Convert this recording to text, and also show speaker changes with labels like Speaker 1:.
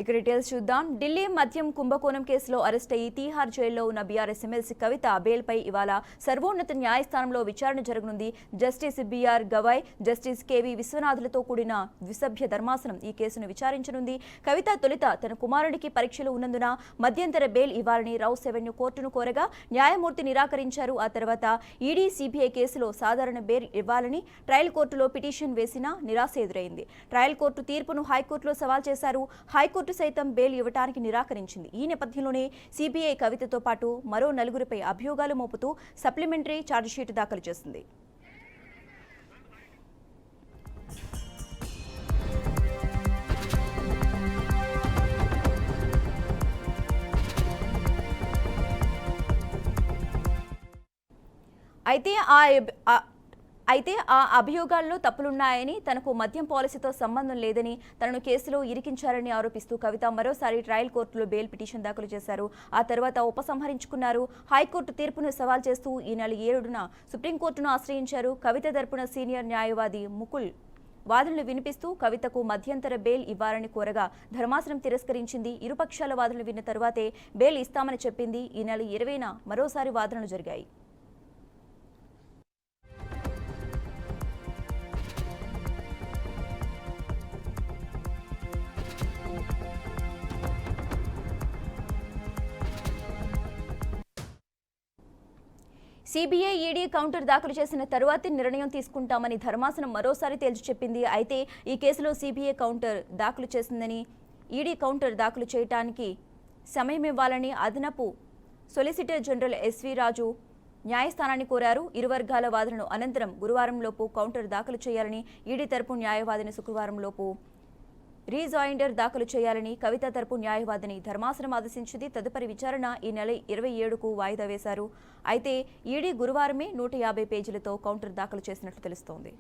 Speaker 1: ఇక డీటెయిల్స్ చూద్దాం. ఢిల్లీ మద్యం కుంభకోణం కేసులో అరెస్ట్ అయ్యి తీహార్ జైల్లో ఉన్న బీఆర్ఎస్ ఎమ్మెల్సీ కవిత బెయిల్పై ఇవాళ సర్వోన్నత న్యాయస్థానంలో విచారణ జరగనుంది. Justice B R, justice K విశ్వనాథులతో కూడిన ద్విసభ్య ధర్మాసనం ఈ కేసును విచారించనుంది. కవిత తొలుత తన కుమారుడికి పరీక్షలు ఉన్నందున మధ్యంతర బెయిల్ ఇవ్వాలని రౌస్ రెవెన్యూ కోర్టును కోరగా న్యాయమూర్తి నిరాకరించారు. ఆ తర్వాత ఈడీ సిబిఐ కేసులో సాధారణ బెయిల్ ఇవ్వాలని ట్రయల్ కోర్టులో పిటిషన్ వేసినా నిరాశ ఎదురైంది. ట్రయల్ కోర్టు తీర్పును హైకోర్టులో సవాల్ చేశారు. హైకోర్టు సైతం బెయిల్ ఇవ్వడానికి నిరాకరించింది. ఈ నేపథ్యంలోనే సిబిఐ కవితతో పాటు మరో నలుగురిపై అభియోగాలు మోపుతూ సప్లిమెంటరీ ఛార్జిషీట్ దాఖలు చేసింది. అయితే ఆ అభియోగాల్లో తప్పులున్నాయని, తనకు మద్యం పాలసీతో సంబంధం లేదని, తనను కేసులో ఇరికించారని ఆరోపిస్తూ కవిత మరోసారి ట్రయల్ కోర్టులో బెయిల్ పిటిషన్ దాఖలు చేశారు. ఆ తర్వాత ఉపసంహరించుకున్నారు. హైకోర్టు తీర్పును సవాల్ చేస్తూ ఈ నెల 7న సుప్రీంకోర్టును ఆశ్రయించారు. కవిత తరపున సీనియర్ న్యాయవాది ముకుల్ వాదనలు వినిపిస్తూ కవితకు మధ్యంతర బెయిల్ ఇవ్వాలని కోరగా ధర్మాసనం తిరస్కరించింది. ఇరుపక్షాల వాదనలు విన్న తర్వాతే బెయిల్ ఇస్తామని చెప్పింది. ఈ నెల 20న మరోసారి వాదనలు జరిగాయి. సిబిఐ ఈడీ కౌంటర్ దాఖలు చేసిన తరువాతే నిర్ణయం తీసుకుంటామని ధర్మాసనం మరోసారి తేల్చి చెప్పింది. అయితే ఈ కేసులో సిబిఐ కౌంటర్ దాఖలు చేసిందని, ఈడీ కౌంటర్ దాఖలు చేయడానికి సమయం ఇవ్వాలని అదనపు సొలిసిటర్ జనరల్ ఎస్వి రాజు న్యాయస్థానాన్ని కోరారు. ఇరు వర్గాల వాదనను అనంతరం గురువారంలోపు కౌంటర్ దాఖలు చేయాలని, ఈడీ తరపు న్యాయవాదిని శుక్రవారంలోపు రీజాయిండర్ దాఖలు చేయాలని కవిత తరపు న్యాయవాదిని ధర్మాసనం ఆదేశించింది. తదుపరి విచారణ ఈ నెల 27కు వాయిదా వేశారు. అయితే ఈడీ గురువారమే 150 పేజీలతో కౌంటర్ దాఖలు చేసినట్లు తెలుస్తోంది.